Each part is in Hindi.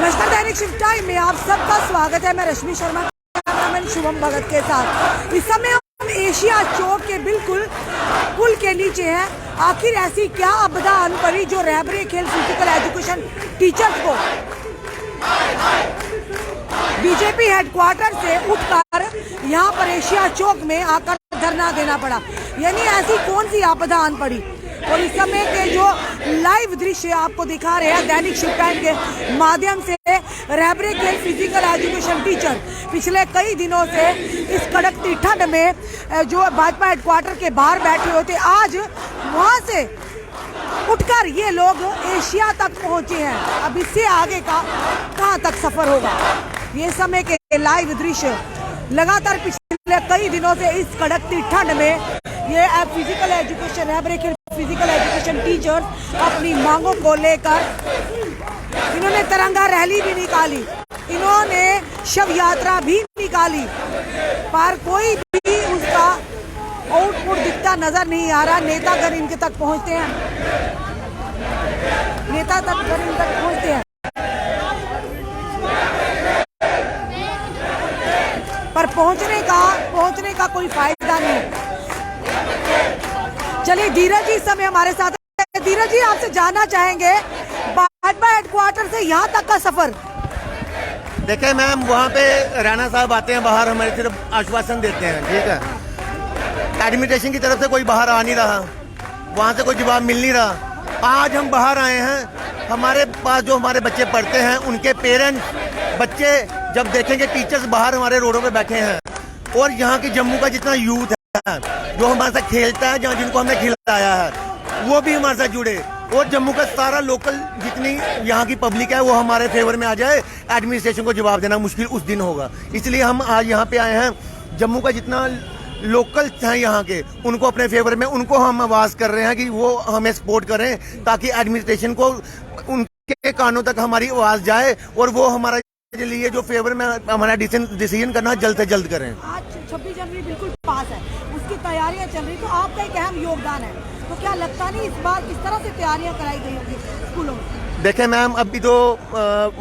नमस्कार, दैनिक शिफ्ट टाइम में आप सबका स्वागत है। मैं रश्मि शर्मा, कैमरामैन शुभम भगत के साथ। इस समय हम एशिया चौक के बिल्कुल पुल के नीचे हैं। आखिर ऐसी क्या आपदा आन पड़ी जो रहबरे खेल फिजिकल एजुकेशन टीचर्स को बीजेपी हेडक्वार्टर से उठकर यहाँ पर एशिया चौक में आकर धरना देना पड़ा? यानी ऐसी कौन सी आपदा आन पड़ी? और इस समय के जो लाइव दृश्य आपको दिखा रहे हैं दैनिक शिफ्ट टाइम के माध्यम से, रहबरे के फिजिकल एजुकेशन टीचर पिछले कई दिनों से इस कड़कती ठंड में जो भाजपा हेडक्वार्टर के बाहर बैठे होते, आज वहां से उठकर ये लोग एशिया तक पहुंचे हैं। अब इससे आगे का कहां तक सफर होगा? ये समय के लाइव दृश्य लगातार पिछले कई दिनों से इस कड़कती ठंड में ये फिजिकल एजुकेशन रहबरे के फिजिकल एजुकेशन टीचर्स अपनी मांगों को लेकर इन्होंने तिरंगा रैली भी निकाली, इन्होंने शव यात्रा भी निकाली, पर कोई भी उसका आउटपुट दिखता नजर नहीं आ रहा। नेतागण इनके तक पहुंचते हैं, नेता तक पहुंचते हैं, पर पहुंचने का कोई फायदा नहीं। चलिए धीरज जी इस समय हमारे साथ है। धीरज जी, आपसे जानना चाहेंगे भाजपा हेडक्वार्टर से यहाँ तक का सफर। देखिए मैम, वहाँ पे राणा साहब आते हैं बाहर, हमारे सिर्फ आश्वासन देते हैं, ठीक है। एडमिनिस्ट्रेशन की तरफ से कोई बाहर आ नहीं रहा, वहाँ से कोई जवाब मिल नहीं रहा। आज हम बाहर आए हैं, हमारे पास जो हमारे बच्चे पढ़ते हैं उनके पेरेंट्स बच्चे जब देखेंगे टीचर्स बाहर हमारे रोडों पे बैठे हैं, और यहाँ की जम्मू का जितना यूथ है जो हमारे साथ खेलता है, जहाँ जिनको हमने खिलाया है, वो भी हमारे साथ जुड़े, और जम्मू का सारा लोकल जितनी यहाँ की पब्लिक है वो हमारे फेवर में आ जाए। एडमिनिस्ट्रेशन को जवाब देना मुश्किल उस दिन होगा, इसलिए हम आज यहाँ पे आए हैं। जम्मू का जितना लोकल हैं यहाँ के, उनको अपने फेवर में, उनको हम आवाज कर रहे हैं कि वो हमें सपोर्ट करें, ताकि एडमिनिस्ट्रेशन को उनके कानों तक हमारी आवाज जाए और वो हमारा लिए जो फेवर में हमारा डिसीजन करना जल्द से जल्द करें। आज 26 जनवरी बिल्कुल पास है, उसकी तैयारियां चल रही, तो आपका एक अहम योगदान है, तो क्या लगता नहीं इस बार किस तरह से तैयारियां कराई गई होंगी स्कूलों में? देखें मैम, अभी तो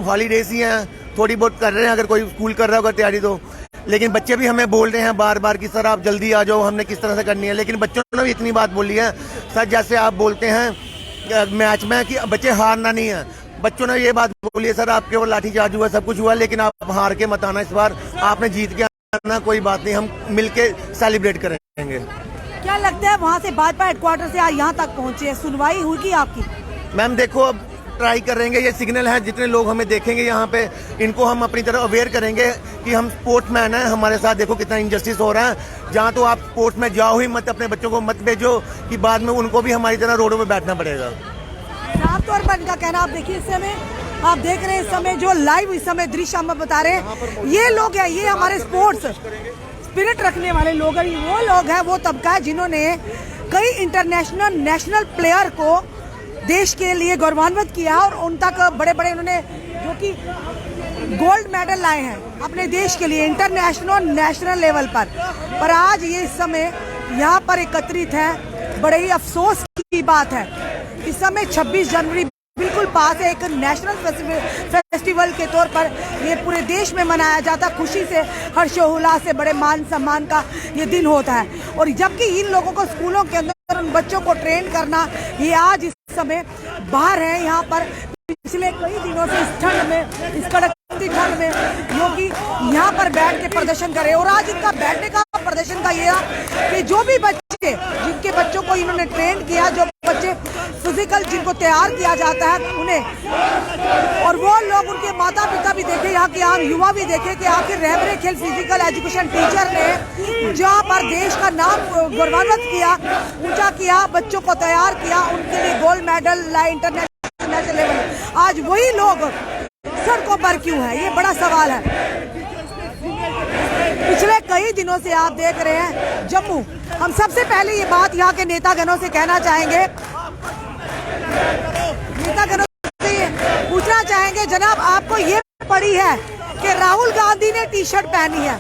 हॉलीडेज ही हैं, थोड़ी बहुत कर रहे हैं, अगर कोई स्कूल कर रहा होगा तैयारी तो, लेकिन बच्चे भी हमें बोल रहे हैं बार बार कि सर आप जल्दी आ जाओ, हमने किस तरह से करनी है। लेकिन बच्चों ने भी इतनी बात बोली है सर, जैसे आप बोलते हैं मैच में कि बच्चे हारना नहीं है, बच्चों ने ये बात बोली है सर आपके वो लाठीचार्ज हुआ, सब कुछ हुआ, लेकिन आप हार के मत आना, इस बार आपने जीत के आना, कोई बात नहीं, हम मिलके सेलिब्रेट करेंगे। क्या लगता है वहाँ से भाजपा हेडक्वार्टर से आज यहाँ तक पहुँचे, सुनवाई हुई की आपकी? मैम देखो, अब ट्राई करेंगे, ये सिग्नल है, जितने लोग हमें देखेंगे यहाँ पे, इनको हम अपनी तरफ अवेयर करेंगे कि हम स्पोर्ट्समैन हैं, हमारे साथ देखो कितना इंजस्टिस हो रहा है। जहाँ तो आप स्पोर्ट्स में जाओ ही मत, अपने बच्चों को मत भेजो कि बाद में उनको भी हमारी तरह रोडों पे बैठना पड़ेगा। साफ तौर पर इनका कहना, आप देखिए इस समय आप देख रहे हैं, इस समय जो लाइव इस समय दृश्य हम बता रहे हैं, ये लोग हैं, ये हमारे स्पोर्ट्स स्पिरिट रखने वाले लोग हैं, वो लोग हैं, वो तबका है जिन्होंने कई इंटरनेशनल नेशनल प्लेयर को देश के लिए गौरवान्वित किया, और उन तक बड़े बड़े उन्होंने जो कि गोल्ड मेडल लाए हैं अपने देश के लिए इंटरनेशनल नेशनल लेवल पर आज ये इस समय यहाँ पर एकत्रित है। बड़े ही अफसोस की बात है, इस समय 26 जनवरी बिल्कुल पास है, एक नेशनल फेस्टिवल के तौर पर ये पूरे देश में मनाया जाता, खुशी से हर्षोल्लास से बड़े मान सम्मान का ये दिन होता है, और जबकि इन लोगों को स्कूलों के अंदर उन बच्चों को ट्रेन करना, ये आज इस समय बाहर है यहाँ पर पिछले कई दिनों से इस ठंड में, इस कड़कती ठंड में योगी यहाँ पर बैठ के प्रदर्शन करे। और आज इनका बैठने का प्रदर्शन का ये कि जो भी बच्चे, जिनके बच्चों को इन्होंने ट्रेन किया, जो बच्चे फिजिकल जिनको तैयार किया जाता है उन्हें, और वो लोग उनके माता पिता भी देखे, यहाँ के आम युवा भी देखे कि आखिर रहबरे खेल फिजिकल एजुकेशन टीचर ने जहाँ पर देश का नाम गौरवान्वित किया, ऊंचा किया, बच्चों को तैयार किया, उनके लिए गोल्ड मेडल लाए इंटरनेशनल लेवल, आज वही लोग सड़कों पर क्यों है? ये बड़ा सवाल है। पिछले कई दिनों से आप देख रहे हैं जम्मू, हम सबसे पहले ये बात यहाँ के नेतागणों से कहना चाहेंगे, नेतागणों से पूछना चाहेंगे, जनाब आपको ये पड़ी है कि राहुल गांधी ने टी शर्ट पहनी है,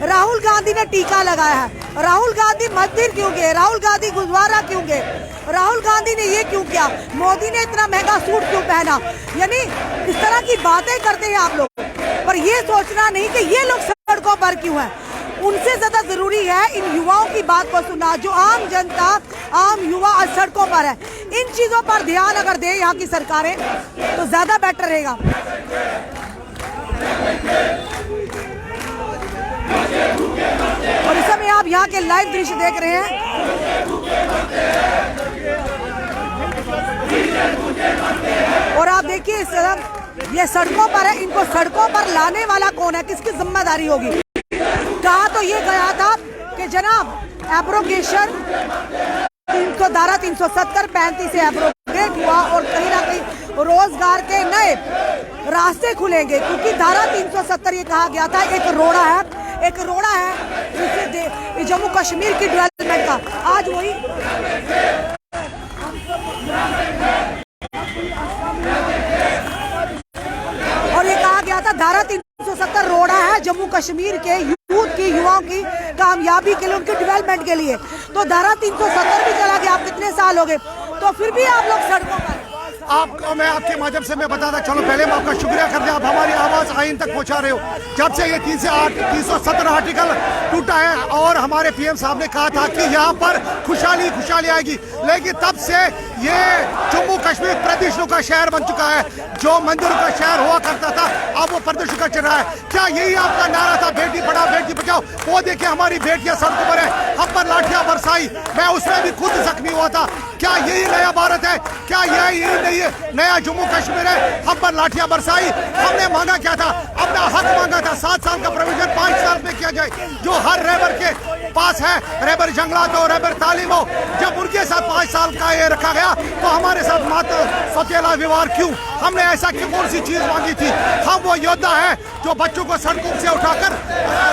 राहुल गांधी ने टीका लगाया है, राहुल गांधी मंदिर क्यों गए, राहुल गांधी गुरुद्वारा क्यों गए, राहुल गांधी ने ये क्यों किया, मोदी ने इतना महंगा सूट क्यों पहना। यानी इस तरह की बातें करते हैं आप लोग, पर ये सोचना नहीं कि ये लोग सड़कों पर क्यों हैं। उनसे ज्यादा जरूरी है इन युवाओं की बात को सुनना, जो आम जनता, आम युवा आज सड़कों पर है। इन चीजों पर ध्यान अगर दे यहाँ की सरकारें तो ज्यादा बेटर रहेगा। और इस समय आप यहाँ के लाइव दृश्य देख रहे हैं। और आप देखिए इस तरफ ये सड़कों पर है, इनको सड़कों पर लाने वाला कौन है, किसकी जिम्मेदारी होगी। कहा तो ये गया था कि जनाब एब्रोगेशन इनको धारा 370 35 से एब्रोगेट हुआ और कहीं ना कहीं रोजगार के नए रास्ते खुलेंगे, क्योंकि धारा 370 ये कहा गया था एक रोड़ा है जिससे जम्मू कश्मीर की डेवलपमेंट का आज वही और ये कहा गया था धारा 370 रोड़ा है जम्मू कश्मीर के यूथ की, युवाओं की कामयाबी के लिए, उनके डेवलपमेंट के लिए। तो धारा 370 भी चला गया, आप कितने साल हो गए, तो फिर भी आप लोग सड़कों पर। आपको मैं आपके माध्यम से मैं बताता चलो, पहले मैं आपका शुक्रिया करते हैं, आप हमारी आवाज़ आइन तक पहुंचा रहे हो। जब से ये 317 आर्टिकल टूटा है और हमारे पीएम साहब ने कहा था कि यहाँ पर खुशहाली आएगी, लेकिन तब से ये जम्मू कश्मीर प्रदूषणों का शहर बन चुका है। जो मंदिरों का शहर हुआ करता था अब वो प्रदूषण का चल रहा है। क्या यही आपका नारा था, बेटी पढ़ाओ बेटी बचाओ? वो देखिए हमारी बेटियां सड़कों पर है, हम पर लाठियां बरसाई, मैं उसमें भी खुद जख्मी हुआ था। क्या यही नया भारत है? क्या यही नहीं है नया जम्मू कश्मीर है? हम पर लाठियां बरसाई, हमने मांगा क्या था, अपना हक मांगा था। 7 साल का प्रोविजन 5 साल में किया जाए, जो हर रेबर के पास है, रेबर जंगलात हो, रेबर तालीम हो। जब उनके साथ 5 साल का ये रखा गया तो हमारे साथ मात्र सौतेला व्यवहार क्यों? हमने ऐसा कौन सी चीज मांगी थी? हम वो योद्धा है जो बच्चों को सड़कों से उठाकर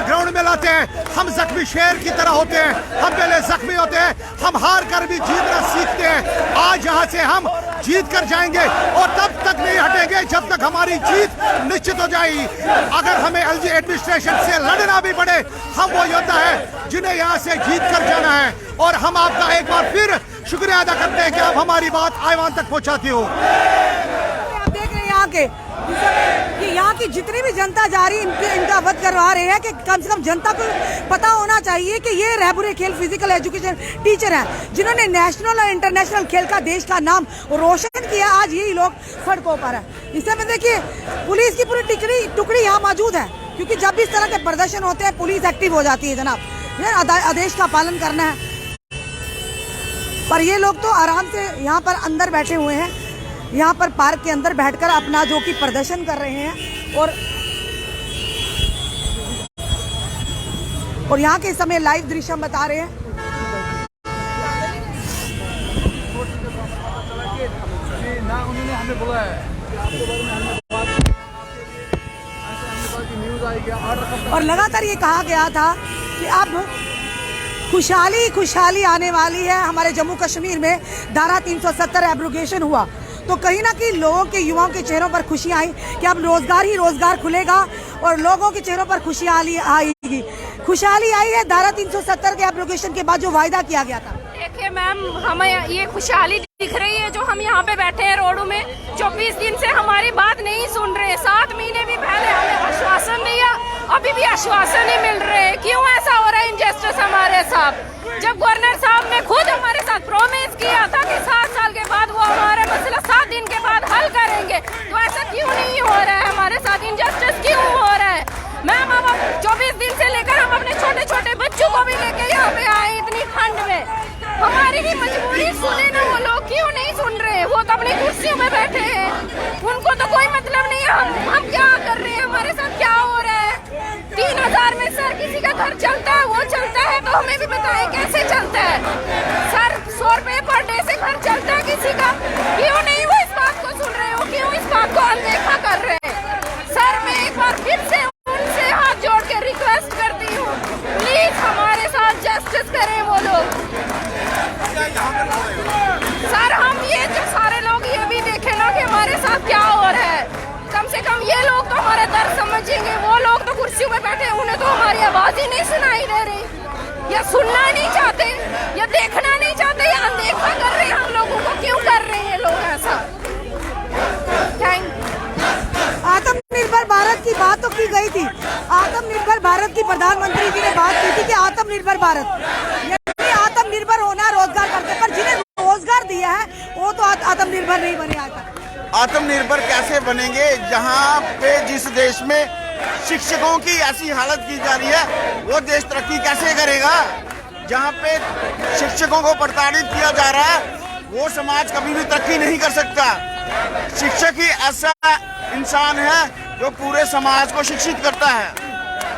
ग्राउंड में लाते हैं। हम जख्मी शेर की तरह होते हैं, हम पहले जख्मी होते हैं, हम हार कर भी जीतना सीखते हैं। आज यहाँ से हम जीत कर जाएंगे और तब तक नहीं हटेंगे जब तक हमारी जीत निश्चित हो जाएगी। अगर हमें एलजी एडमिनिस्ट्रेशन से लड़ना भी पड़े, हम वो योद्धा है जिन्हें यहाँ से जीत कर जाना है। और हम आपका एक बार फिर शुक्रिया अदा करते हैं कि आप हमारी बात आईवान तक पहुँचाती हो। आप देख रहे हैं यहाँ के कि यहाँ की जितनी भी जनता जा रही है इनका वध करवा रहे हैं कि कम से कम जनता को पता होना चाहिए कि ये रहबुरे खेल फिजिकल एजुकेशन टीचर हैं जिन्होंने नेशनल और इंटरनेशनल खेल का देश का नाम रोशन किया। आज यही लोग सड़कों पर है। इससे में देखिए पुलिस की पूरी टुकड़ी यहाँ मौजूद है, क्योंकि जब भी इस तरह के प्रदर्शन होते हैं पुलिस एक्टिव हो जाती है जनाब, आदेश का पालन करना है। पर ये लोग तो आराम से यहाँ पर अंदर बैठे हुए हैं, यहाँ पर पार्क के अंदर बैठकर अपना जो कि प्रदर्शन कर रहे हैं। और यहाँ के समय लाइव दृश्य हम बता रहे हैं। उन्होंने हमें बोला है और लगातार ये कहा गया था कि अब खुशहाली आने वाली है हमारे जम्मू कश्मीर में। धारा 370 एब्रोगेशन हुआ तो कहीं ना कहीं लोगों के, युवाओं के चेहरों पर खुशी आई कि अब रोजगार ही रोजगार खुलेगा और लोगों के चेहरों पर खुशहाली आएगी। खुशहाली आई है धारा 370 के एब्रोगेशन के बाद जो वायदा किया गया था। देखिए मैम, हमें ये खुशहाली दिख रही है जो हम यहाँ पे बैठे हैं रोडों में, जो 20 दिन से हमारी बात नहीं सुन रहे। 7 महीने भी पहले हमें आश्वासन दिया, अभी भी आश्वासन नहीं मिल रहे। क्यों ऐसा हो रहा है इनजस्टिस हमारे साथ? जब गवर्नर साहब ने खुद हमारे साथ प्रोमिस किया था कि 7 साल के बाद वो हमारे मसला 7 दिन के बाद हल करेंगे, तो ऐसा क्यों नहीं हो रहा है? हमारे साथ इनजस्टिस क्यों हो रहा है? मैम अब 24 दिन से लेकर हम अपने छोटे छोटे बच्चों को भी लेके यहाँ पे आए इतनी ठंड में। हमारी भी मजबूरी सुने ना वो लोग, क्यों नहीं सुन रहे? वो तो अपनी कुर्सियों में बैठे हैं, उनको तो कोई मतलब नहीं है हम क्या कर रहे हैं, हमारे साथ क्या हो रहा है। 3000 में सर किसी का घर चलता है, वो चलता है तो हमें भी बताएं कैसे चलता है सर? 100 रुपए पर डे से घर चलता है किसी का? क्यों नहीं वो इस बात को सुन रहे हो? क्यों इस बात को अनदेखा कर रहे हैं? सर मैं एक बार फिर से उनसे हाथ जोड़ के रिक्वेस्ट करती हूँ, प्लीज हमारे साथ जस्टिस करें वो लोग। सर हम ये जो सारे लोग ये भी देखें ना कि हमारे साथ क्या हो रहा है, कम से कम ये लोग तो हमारा दर्द समझेंगे। वो हमारी आवाज ही नहीं सुनाई दे रही, या सुनना नहीं चाहते, या देखना नहीं चाहते, या अनदेखा कर रहे हैं हम लोगों को। क्यों कर रहे हैं लोग ऐसा? आत्मनिर्भर भारत की बात तो की गई थी। आत्मनिर्भर भारत की प्रधानमंत्री जी ने बात की थी कि आत्मनिर्भर भारत यानी आत्मनिर्भर होना, रोजगार करके, पर जिन्हें रोजगार दिया है वो तो आत्मनिर्भर नहीं बने आज तक। आत्मनिर्भर कैसे बनेंगे जहां पे जिस देश में शिक्षकों की ऐसी हालत की जा रही है, वो देश तरक्की कैसे करेगा? जहां पे शिक्षकों को प्रताड़ित किया जा रहा है, वो समाज कभी भी तरक्की नहीं कर सकता। शिक्षक ही ऐसा इंसान है जो पूरे समाज को शिक्षित करता है।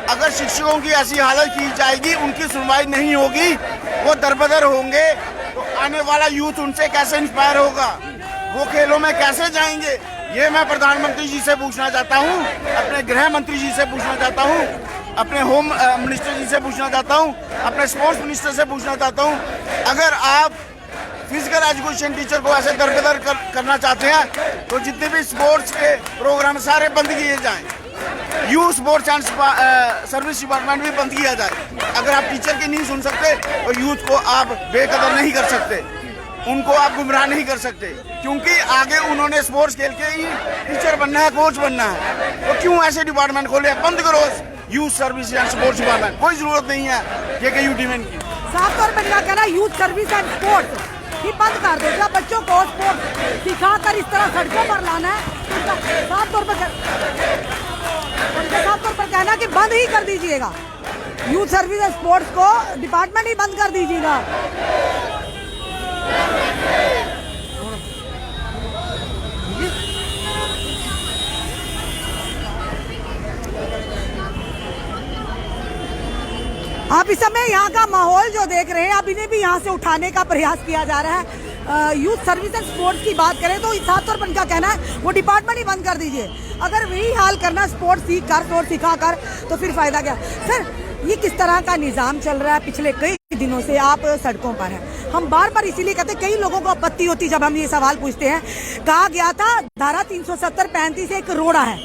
अगर शिक्षकों की ऐसी हालत की जाएगी, उनकी सुनवाई नहीं होगी, वो दरबदर होंगे, तो आने वाला यूथ उनसे कैसे इंस्पायर होगा? वो खेलों में कैसे जाएंगे? ये मैं प्रधानमंत्री जी से पूछना चाहता हूँ, अपने गृह मंत्री जी से पूछना चाहता हूँ, अपने होम मिनिस्टर जी से पूछना चाहता हूँ, अपने स्पोर्ट्स मिनिस्टर से पूछना चाहता हूँ। अगर आप फिजिकल एजुकेशन टीचर को ऐसे दरबदर करना चाहते हैं, तो जितने भी स्पोर्ट्स के प्रोग्राम सारे बंद किए जाएं। Youth sports and service department भी बंद किया जाए। अगर आप टीचर की नहीं सुन सकते, तो यूथ को आप बेकदर नहीं कर सकते, उनको आप गुमराह नहीं कर सकते, क्योंकि आगे उन्होंने स्पोर्ट्स खेल के ही टीचर बनना है, कोच बनना है। तो क्यों ऐसे डिपार्टमेंट खोले? बंद करो youth service and sports department, कोई जरूरत नहीं है KKUT में इनकी। साफ तौर पर इनका कहना यूथ सर्विस एंड स्पोर्ट्स ही बंद कर दो। जब बच्चों को स्पोर्ट्स सिखाकर इस तरह सड़कों पर लाना है, तो साफ तौर पर कहना कि बंद ही कर दीजिएगा, यूथ सर्विस एंड स्पोर्ट्स को डिपार्टमेंट ही बंद कर दीजिएगा। आप इस समय यहाँ का माहौल जो देख रहे हैं, आप इन्हें भी यहाँ से उठाने का प्रयास किया जा रहा है। यूथ सर्विस एंड स्पोर्ट्स की बात करें तो साफ तौर पर इनका कहना है वो डिपार्टमेंट ही बंद कर दीजिए। अगर वही हाल करना स्पोर्ट्स सीख कर, स्पोर्ट्स सिखा कर, तो फिर फायदा क्या? सर, ये किस तरह का निज़ाम चल रहा है? पिछले कई दिनों से आप सड़कों पर हैं। हम बार बार इसीलिए कहते हैं, कई लोगों को आपत्ति होती जब हम ये सवाल पूछते हैं। कहा गया था धारा 370-35 एक रोड़ा है,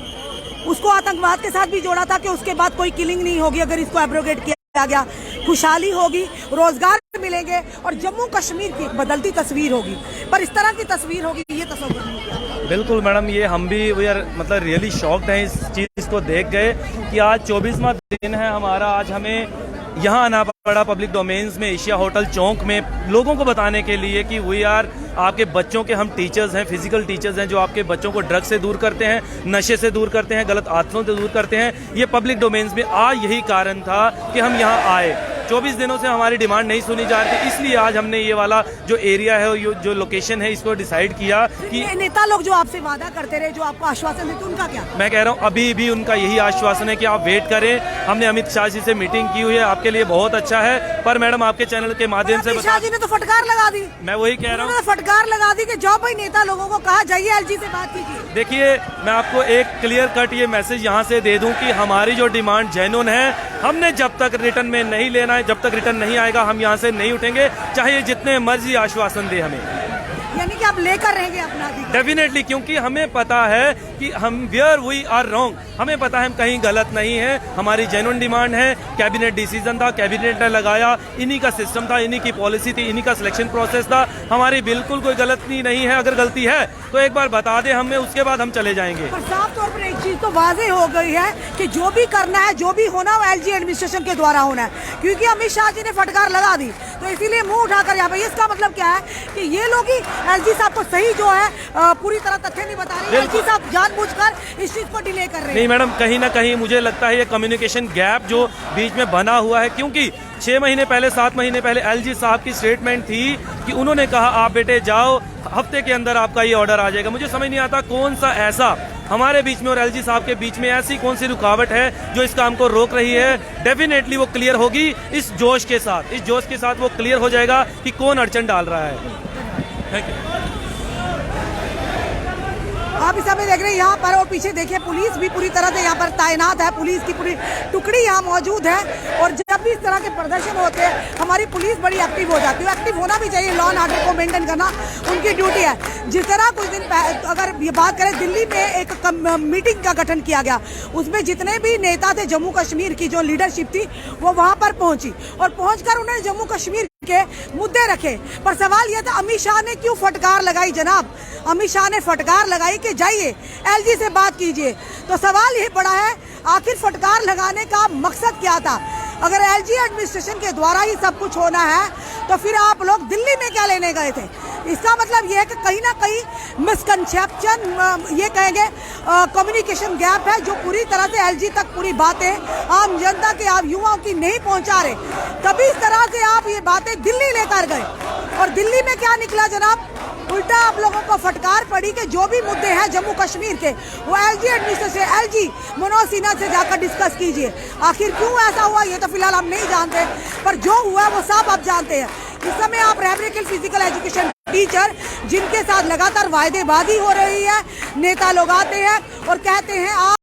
उसको आतंकवाद के साथ भी जोड़ा था कि उसके बाद कोई किलिंग नहीं होगी अगर इसको एब्रोगेट किया गया, खुशहाली होगी, रोजगार मिलेंगे और जम्मू कश्मीर की बदलती तस्वीर होगी। पर इस तरह की तस्वीर होगी, ये तस्वीर नहीं किया। बिल्कुल मैडम, ये हम भी वी आर मतलब रियली शॉक्ड हैं इस चीज़ को देख गए कि आज 24वां दिन है हमारा। आज हमें यहाँ आना पड़ा पब्लिक डोमेन्स में, एशिया होटल चौक में, लोगों को बताने के लिए कि वी आर आपके बच्चों के हम टीचर्स हैं, फिजिकल टीचर्स हैं, जो आपके बच्चों को ड्रग्स से दूर करते हैं, नशे से दूर करते हैं, गलत आदतों से दूर करते हैं। ये पब्लिक डोमेन्स में आज यही कारण था कि हम यहाँ आए। 24 दिनों से हमारी डिमांड नहीं सुनी जा रही थी, इसलिए आज हमने ये वाला जो एरिया है, जो लोकेशन है, इसको डिसाइड किया कि नेता लोग जो आपसे वादा करते रहे, जो आपको आश्वासन देते, उनका क्या? मैं कह रहा हूँ अभी भी उनका यही आश्वासन है कि आप वेट करें। हमने अमित शाह जी से मीटिंग की हुई है, आपके लिए बहुत अच्छा है। पर मैडम, आपके चैनल के माध्यम से अमित शाह जी ने तो फटकार लगा दी। मैं वही कह रहा हूँ, फटकार लगा दी कि जो भाई नेता लोगों को कहा जाइए LG से बात कीजिए। देखिए, मैं आपको एक क्लियर कट ये मैसेज यहाँ से दे दूं कि हमारी जो डिमांड जेन्युइन है, हमने जब तक रिटर्न में नहीं लेना है, जब तक रिटर्न नहीं आएगा, हम यहाँ से नहीं उठेंगे, चाहे जितने मर्जी आश्वासन दे हमें। यानी कि आप लेकर रहेंगे अपना अधिकार? डेफिनेटली, क्योंकि हमें पता है कि हम वेयर वी आर रॉन्ग, हमें पता है हम कहीं गलत नहीं है। हमारी जेन्युइन डिमांड है, कैबिनेट डिसीजन था, कैबिनेट ने लगाया, इन्हीं का सिस्टम था, इन्हीं की पॉलिसी थी, इन्हीं का सिलेक्शन प्रोसेस था। हमारी बिल्कुल कोई गलती नहीं है। अगर गलती है तो एक बार बता दे हमें, उसके बाद हम चले जाएंगे। पर साफ तौर पर एक चीज तो वाज़ेह हो गई है कि जो भी करना है, जो भी होना, वो LG एडमिनिस्ट्रेशन के द्वारा होना है, क्योंकि अमित शाह जी ने फटकार लगा दी, तो इसीलिए मुंह उठाकर यहाँ पे। इसका मतलब क्या है कि ये लोग ही LG साहब को सही जो है पूरी तरह तथ्य नहीं बता रहे। LG साहब जानबूझकर इस चीज को डिले कर रहे हैं। नहीं मैडम, कहीं ना कहीं मुझे लगता है ये कम्युनिकेशन गैप जो बीच में बना हुआ है, क्योंकि 6 महीने पहले, 7 महीने पहले LG साहब की स्टेटमेंट थी कि उन्होंने कहा आप बेटे जाओ, हफ्ते के अंदर आपका ये ऑर्डर आ जाएगा। मुझे समझ नहीं आता कौन सा ऐसा हमारे बीच में और LG साहब के बीच में ऐसी कौन सी रुकावट है जो इस काम को रोक रही है। डेफिनेटली वो क्लियर होगी इस जोश के साथ, इस जोश के साथ वो क्लियर हो जाएगा कि कौन अड़चन डाल रहा है। Thank you. आप इस समय देख रहे हैं यहाँ पर, और पीछे देखिए पुलिस भी पूरी तरह से यहाँ पर तैनात है, पुलिस की पूरी टुकड़ी यहाँ मौजूद है। और जब भी इस तरह के प्रदर्शन होते हैं हमारी पुलिस बड़ी एक्टिव हो जाती है। एक्टिव होना भी चाहिए, लॉ एंड ऑर्डर को मेंटेन करना उनकी ड्यूटी है। जिस तरह कुछ दिन अगर ये बात करें, दिल्ली में एक मीटिंग का गठन किया गया, उसमें जितने भी नेता थे जम्मू कश्मीर की जो लीडरशिप थी वो वहां पर पहुंची, और पहुंचकर उन्होंने जम्मू कश्मीर के मुद्दे रखे। पर सवाल यह था, अमित शाह ने क्यों फटकार लगाई जनाब? अमित शाह ने फटकार लगाई कि जाइए एलजी से बात कीजिए। तो सवाल ये पड़ा है, आखिर फटकार लगाने का मकसद क्या था? अगर एलजी एडमिनिस्ट्रेशन के द्वारा ही सब कुछ होना है तो फिर आप लोग दिल्ली में क्या लेने गए थे? इसका मतलब यह है कि कहीं ना कहीं मिसकंसेप्शन, ये कहेंगे कम्युनिकेशन गैप है, जो पूरी तरह से एलजी तक पूरी बातें आम जनता के, आप युवाओं की नहीं पहुंचा रहे। तभी इस तरह से आप ये बातें दिल्ली लेकर गए, और दिल्ली में क्या निकला जनाब? उल्टा आप लोगों को फटकार पड़ी कि जो भी मुद्दे हैं जम्मू कश्मीर के वो LG administration, LG Manoj Sinha से जाकर डिस्कस कीजिए। आखिर क्यों ऐसा हुआ ये तो फिलहाल हम नहीं जानते, पर जो हुआ वो सब आप जानते हैं। इस समय आप रेबरिकल फिजिकल एजुकेशन टीचर जिनके साथ लगातार वायदेबाजी हो रही है, नेता लोग आते हैं और कहते हैं आप